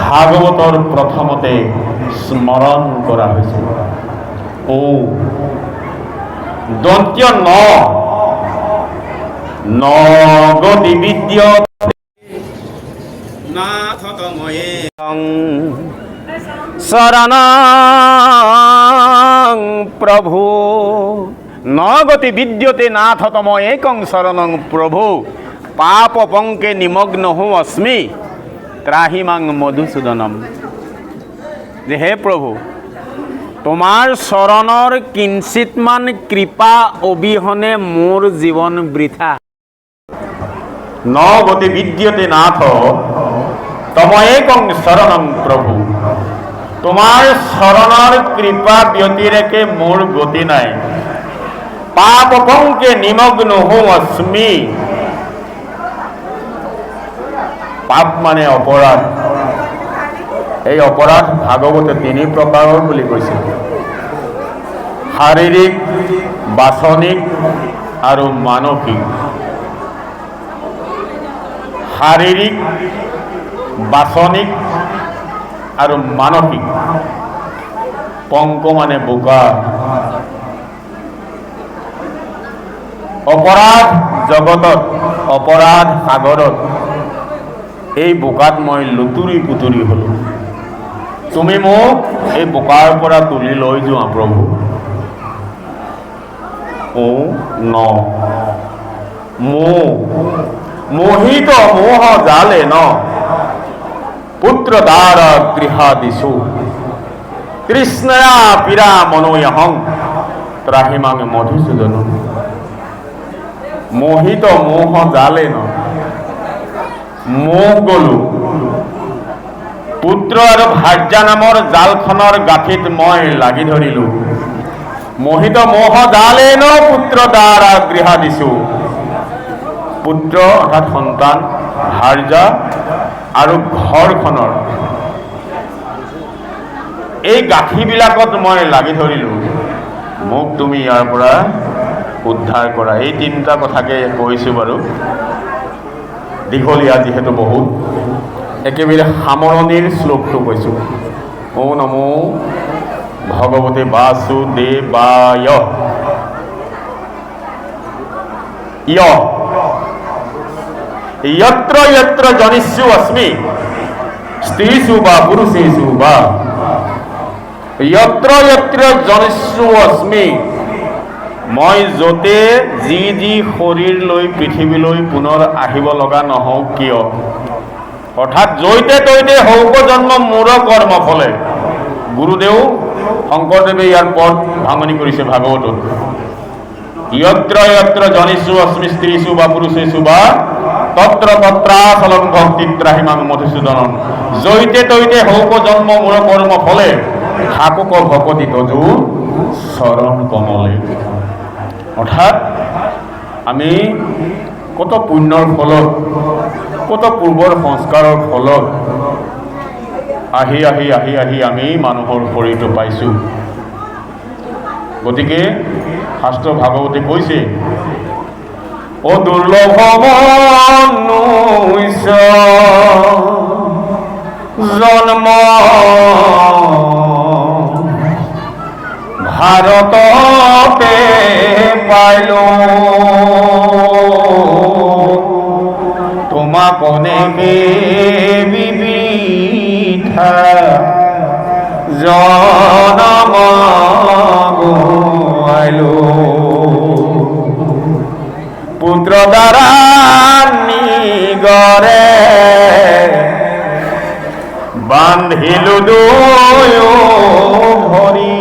ভাগৱতৰ প্ৰথমতে স্মৰণ কৰা হৈছে। ও দন্ত্য ন নগতি বিদ্য নাথ তময়ে শরণং প্রভু নগতি বিদ্যতে নাথ তম একং শরণং প্রভু পাপ পঙ্কে নিমগ্ন হো অস্মি ত্রাহিমাং মধুসূদনম। যে হে প্ৰভু, তোমাৰ চৰণৰ কিঞ্চিতমান কৃপা অবিহনে মোৰ জীৱন বৃথা। ন গতি বিদ্যতে নাথ তম একং শৰণং প্ৰভু, তোমাৰ চৰণৰ কৃপা ব্যতিৰেকে মোৰ গতি নাই। পাপ পঙ্কে নিমগ্ন হো অস্মি। পাপ মানে অপৰাধ। এই অপৰাধ ভাগৱতে 3 প্ৰকাৰৰ বুলি কৈছে: শাৰীৰিক, বাচনিক আৰু মানসিক। শাৰীৰিক, বাচনিক আৰু মানসিক। পংক মানে বোকা। অপৰাধ জগতত, অপৰাধ সাগৰত এই বোকাত মই লুতুৰি পুতুৰি হলো। তুমি মোক এই বোকাৰ পৰা তুলি লৈ যোৱা প্ৰভু। ও ন মোহিত মোহ জালে ন পুত্ৰ দ্বাৰ গৃহা দিছো কৃষ্ণয়া পীড়া মনোয়হং ত্ৰাহিমাং মধুসূদন। মোহিত মোহ জালে ন মোহ গলো, পুত্ৰ আৰু ভাৰ্যা নামৰ জালখনৰ গাঁঠিত মই লাগি ধৰিলো। মোহিত মোহ জালে ন পুত্ৰ দ্বাৰা গৃহা দিছো। পুত্ৰ অৰ্থাৎ সন্তান, ভাৰ্যা আৰু ঘৰখনৰ এই গাঁঠিবিলাকত মই লাগি ধৰিলো। মোক তুমি ইয়াৰ পৰা উদ্ধাৰ কৰা। এই 3টা কথাকে কৈছোঁ বাৰু, দীঘলীয়া যিহেতু বহুত। একেবাৰে সামৰণিৰ শ্লোকটো কৈছোঁ। ও নমো ভগৱতে বাসুদেৱায়। যত্ৰ যত্ৰ জনিষ্যু অস্মি স্ত্ৰীষু বা পুৰুষেষু বা যত্ৰ যত্ৰ জনিষ্যু অস্মি। মই য'তে যি যি শৰীৰ লৈ পৃথিৱীলৈ পুনৰ আহিব লগা নহওঁ কিয়, অৰ্থাৎ জৈতে তৈতে হৌক জন্ম মূৰ কৰ্ম ফলে। গুৰুদেৱ শংকৰদেৱে ইয়াৰ পদ ভাঙনি কৰিছে ভাগৱতত। যত্ৰ যত্ৰ জনিষ্যু অস্মি স্ত্ৰীষু বা পুৰুষেষু বা তত্ৰ তত্ৰাচলং ভক্তি ত্ৰাহিমাং মধুসূদনম। জৈতে তৈতে হৌক জন্ম মূৰ কৰ্ম ফলে থাকুক ভকতি তজু চৰণ কমলে। অৰ্থাৎ আমি কত পুণ্যৰ ফলত, কত পূৰ্বৰ সংস্কাৰৰ ফলত আহি আহি আহি আহি আমি মানুহৰ শৰীৰটো পাইছোঁ। গতিকে শাস্ত্ৰ ভাগৱতে কৈছে, ও দুৰ্লভ মনুষ্য জন্ম ভাৰততে পাইলো, তোমাক অনেকে বিবিধা জনম গুৱাইলো। পুত্ৰ দ্বাৰা নিগৰে বান্ধিলো দুয়ো ভৰি,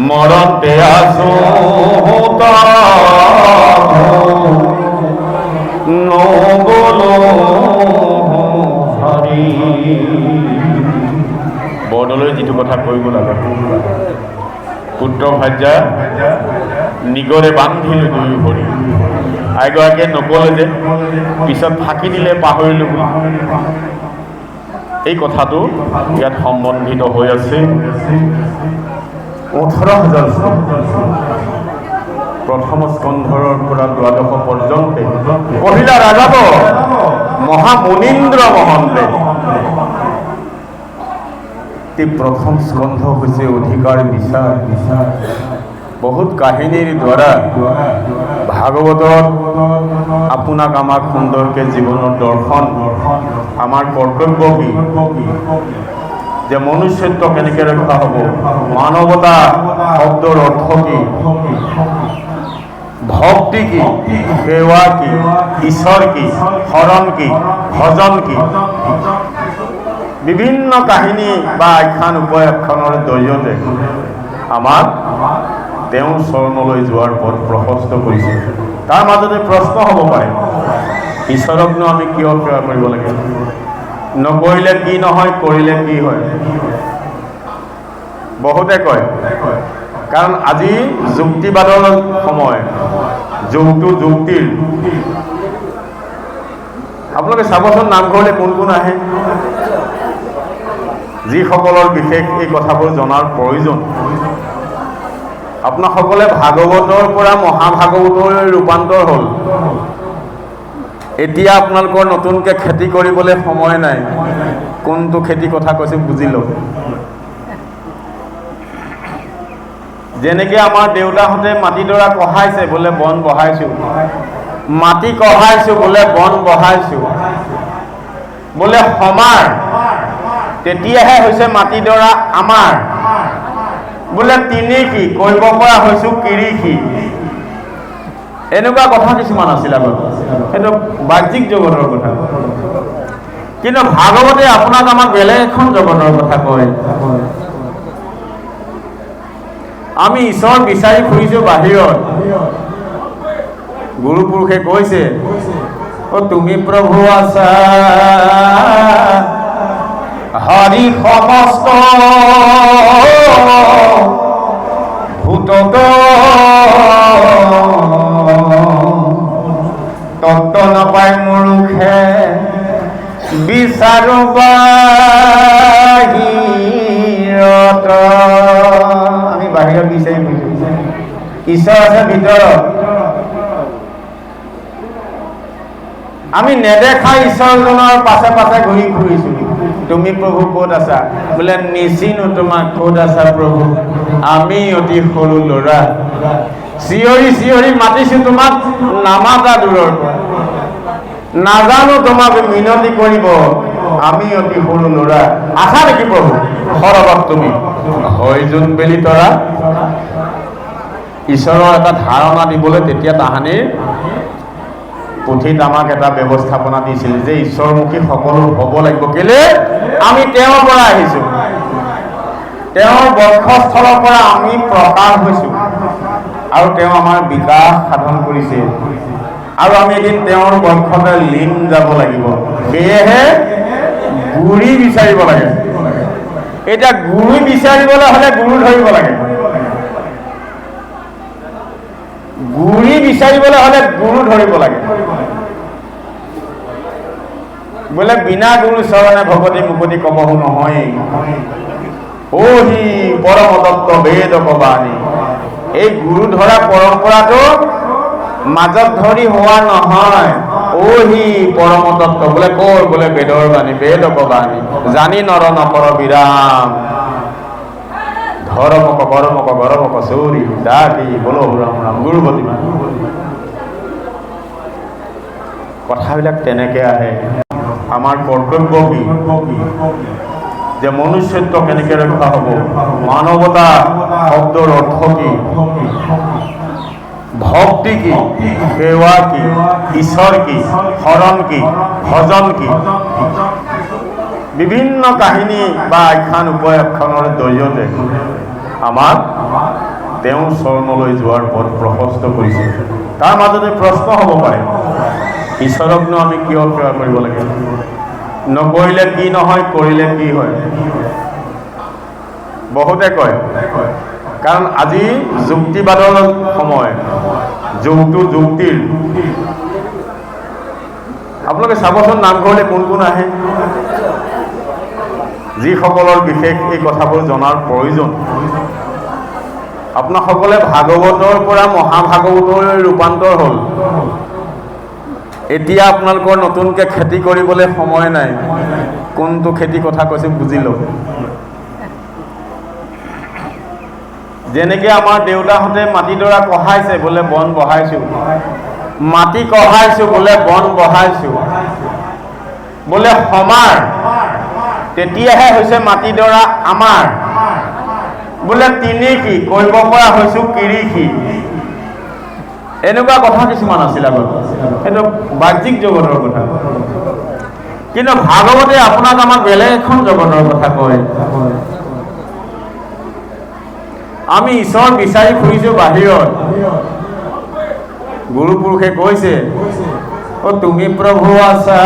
মৰতে আছো নগলো হৰি। বৰদলৈ যিটো কথা কৰিব লাগে, পুত্ৰ ভাৰ্যা নিগৰে বান্ধিলো দুয়ো ভৰি। আইগৰাকীয়ে নকলে যে, পিছত ফাঁকি দিলে পাহৰিলো বুলি। এই কথাটো ইয়াত সম্বন্ধিত হৈ আছে। 18,000 প্ৰথম স্কন্ধৰ পৰা দ্বাদশ পৰ্যন্তে পঢ়িলা ৰাজাব মহামুনীন্দ্ৰ মহন্তে। প্ৰথম স্কন্ধ হৈছে অধিকাৰ বিচাৰ। বহুত কাহিনীৰ দ্বাৰা ভাগৱতত আপোনাক আমাক সুন্দৰকে জীৱনৰ দৰ্শন, আমাৰ কৰ্তব্য কি, যে মনুষ্যত্ব কেনেকে ৰক্ষা হ'ব, মানৱতা শব্দৰ অৰ্থ কি, ভক্তি কি, সেৱা কি, ঈশ্বৰ কি, শৰণ কি, ভজন কি, বিভিন্ন কাহিনী বা আখ্যান উপাখ্যানৰ জৰিয়তে আমাক তেওঁৰ চৰণলৈ যোৱাৰ পথ প্ৰশস্ত কৰিছে। তাৰ মাজতে প্ৰশ্ন হ'ব পাৰে, ঈশ্বৰকনো আমি কিয় সেৱা কৰিব লাগে? নকৰিলে কি নহয়, কৰিলে কি হয়? বহুতে কয় কাৰণ আজি যুক্তিবাদৰ সময়, যুগটো যুক্তিৰ। আপোনালোকে চাবচোন নামঘৰলৈ কোন কোন আহে, যিসকলৰ বিশেষ এই কথাবোৰ জনাৰ প্ৰয়োজন। আপোনাসকলে ভাগৱতৰ পৰা মহাভাগৱতলৈ ৰূপান্তৰ হ'ল। এতিয়া আপোনালোকৰ নতুনকৈ খেতি কৰিবলৈ সময় নাই। কোনটো খেতি কথা কৈছোঁ বুজি লওক। যেনেকৈ আমাৰ দেউতাহঁতে মাটিডৰা কঢ়াইছে, বোলে বন বহাইছোঁ, মাটি কঢ়াইছোঁ বোলে বন বহাইছোঁ, বোলে সমাৰ, তেতিয়াহে হৈছে মাটিডৰা আমাৰ। বোলে তিনিশী, কৰিব পৰা হৈছোঁ কিৰিশী। এনেকুৱা কথা কিছুমান আছিল আগত, সেইটো বাহ্যিক জগতৰ কথা। কিন্তু ভাগৱতে আপোনাক আমাক বেলেগ এখন জগতৰ কথা কয়। আমি ঈশ্বৰ বিচাৰি ফুৰিছোঁ বাহিৰত। গুৰু পুৰুষে কৈছে, তুমি প্ৰভু আছা হৰি সমস্ত ভূতত, তত্ত্ব নাপায় মুৰুখে বিচাৰো বাহিৰত। আমি বাহিৰত বিচাৰি ফুৰিছোঁ, ঈশ্বৰ আছে ভিতৰত। আমি নেদেখা ঈশ্বৰজনৰ পাছে পাছে ঘূৰি ফুৰিছোঁ। তুমি প্ৰভু ক'ত আছা? বোলে নিচিনো তোমাক, ক'ত আছা প্ৰভু? আমি অতি সৰু ল'ৰা, চিঞৰি চিঞৰি মাতিছোঁ তোমাক, নামাতা দূৰৰ পৰা। নাজানো তোমাক মিনতি কৰিব, আমি অতি সৰু ল'ৰা। আছা নেকি প্ৰভু? সৰবত তুমি হয় যোন বেলি তৰা। ঈশ্বৰৰ এটা ধাৰণা দিবলৈ তেতিয়া তাহানিৰ পুথিত আমাক এটা ব্যৱস্থাপনা দিছিল যে ঈশ্বৰমুখী সকলো হ'ব লাগিব। কেলে? আমি তেওঁৰ পৰা আহিছোঁ, তেওঁৰ বক্ষস্থলৰ পৰা আমি প্ৰকাশ হৈছোঁ, আৰু তেওঁ আমাৰ বিকাশ সাধন কৰিছে, আৰু আমি এদিন তেওঁৰ বক্ষতে লীন যাব লাগিব। সেয়েহে গুৰি বিচাৰিব লাগে। এতিয়া গুৰি বিচাৰিবলৈ হ'লে গুৰু ধৰিব লাগে। গুৰি বিচাৰিবলৈ হ'লে গুৰু ধৰিব লাগে। বোলে বিনা গুৰু চৰণে ভগৱতী মুকতি কবহু নহয়, অহি পৰম তত্ত্ব বেদ কবাণী। এই গুৰু ধৰা পৰম্পৰাটো মাজত ধৰি হোৱা নহয়। অহি পৰম তত্ত্ব বোলে কৰ? বোলে বেদৰ বাণী, বেদ কবাণী। জানি নৰ নকৰ বিৰাম, ধৰ্মক কৰ্মক গৰমক চৌৰি দাতি বলো ৰাম ৰাম গুৰুপতি। কথাবিলাক তেনেকে আহে। আমাৰ কৰ্তব্য কি, যে মনুষ্যত্ব কেনেকে ৰক্ষা হ'ব, মানৱতা শব্দৰ অৰ্থ কি, ভক্তি কি, সেৱা কি, ঈশ্বৰ কি, শৰণ কি, ভজন কি, বিভিন্ন কাহিনী বা আখ্যান উপাখ্যানৰ জৰিয়তে আমাক তেওঁৰ চৰণলৈ যোৱাৰ পথ প্ৰশস্ত কৰিছে। তাৰ মাজতে প্ৰশ্ন হ'ব পাৰে, ঈশ্বৰকনো আমি কিয় সেৱা কৰিব লাগে? নকৰিলে কি নহয়, কৰিলে কি হয়? বহুতে কয় কাৰণ আজি যুক্তিবাদৰ সময়, যুগটো যুক্তিৰ। আপোনালোকে চাবচোন নামঘৰলৈ কোন কোন আহে, যিসকলৰ বিশেষ এই কথাবোৰ জনাৰ প্ৰয়োজন। আপোনাসকলে ভাগৱতৰ পৰা মহাভাগৱতলৈ ৰূপান্তৰ হ'ল। এতিয়া আপোনালোকৰ নতুনকৈ খেতি কৰিবলৈ সময় নাই। কোনটো খেতি কথা কৈছোঁ বুজি লওক। যেনেকৈ আমাৰ দেউতাহঁতে মাটিডৰা কঢ়াইছে, বোলে বন বহাইছোঁ, মাটি কঢ়াইছোঁ, বোলে বন বহাইছোঁ, বোলে সমাৰ, তেতিয়াহে হৈছে মাটিডৰা আমাৰ। বোলে তিনিশী, কৰিব পৰা হৈছোঁ কিৰিশী। এনেকুৱা কথা কিছুমান আছিল আগত, সেইটো বাহ্যিক জগতৰ কথা। কিন্তু ভাগৱতে আপোনাক আমাক বেলেগ এখন জগতৰ কথা কয়। আমি ঈশ্বৰ বিচাৰি ফুৰিছোঁ বাহিৰত। গুৰু পুৰুষে কৈছে, অ তুমি প্ৰভু আছা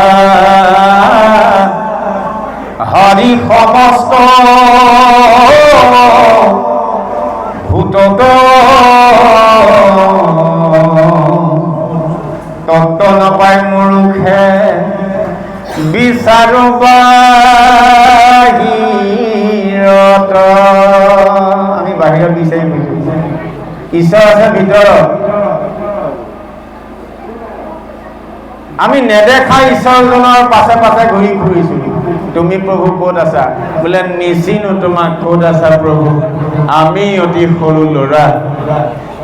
হৰি সমস্ত ভূতত তত্ত্ব নাপায় মুৰুখে বিচাৰো বাহিৰত। আমি বাহিৰত বিচাৰি ফুৰিছোঁ, ঈশ্বৰ আছে ভিতৰত। আমি নেদেখা ঈশ্বৰজনৰ পাছে পাছে ঘূৰি ফুৰিছোঁ। তুমি প্ৰভু ক'ত আছা? বোলে নিচিনো তোমাক, ক'ত আছা প্ৰভু? আমি অতি সৰু ল'ৰা,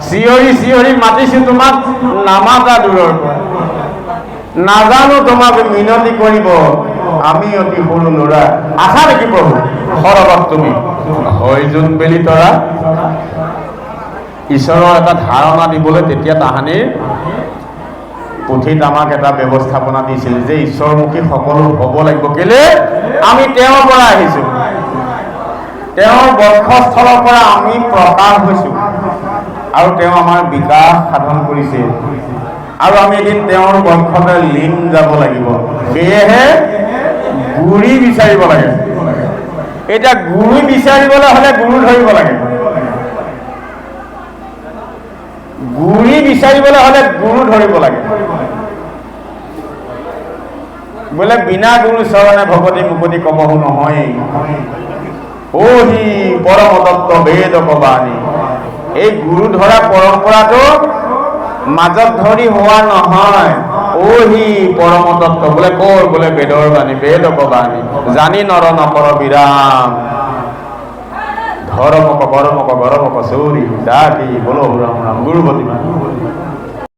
চিঞৰি চিঞৰি মাতিছোঁ তোমাক, নামাতা দূৰৰ পৰা। নাজানো তোমাক মিনতি কৰিব, আমি অতি সৰু ল'ৰা। আছা নেকি প্ৰভু? সৰবত তুমি হয় যোন বেলি তৰা। ঈশ্বৰৰ এটা ধাৰণা দিবলৈ তেতিয়া তাহানিৰ পুথিত আমাক এটা ব্যৱস্থাপনা দিছিল যে ঈশ্বৰমুখী সকলো হ'ব লাগিব। কেলে? আমি তেওঁৰ পৰা আহিছোঁ, তেওঁৰ বক্ষস্থলৰ পৰা আমি প্ৰকাশ হৈছোঁ, আৰু তেওঁ আমাৰ বিকাশ সাধন কৰিছে, আৰু আমি এদিন তেওঁৰ বক্ষতে লীন যাব লাগিব। সেয়েহে গুৰি বিচাৰিব লাগে। এতিয়া গুৰি বিচাৰিবলৈ হ'লে গুৰু ধৰিব লাগে। গুৰি বিচাৰিবলৈ হ'লে গুৰু ধৰিব লাগে। বোলে বিনা গুৰু চৰণে ভগৱতী মুকতি কবহু নহয়, অহি পৰম তত্ত্ব বেদ কবাণী। এই গুৰু ধৰা পৰম্পৰাটো মাজত ধৰি হোৱা নহয়। অহি পৰম তত্ত্ব বোলে কৰ? বোলে বেদৰ বাণী, বেদ কবাণী। জানি নৰ নকৰ বিৰাম, ধৰ্মক কৰ্মক গৰমক চৌৰি ডাকি বলো ৰাম ৰাম গুৰুপতি।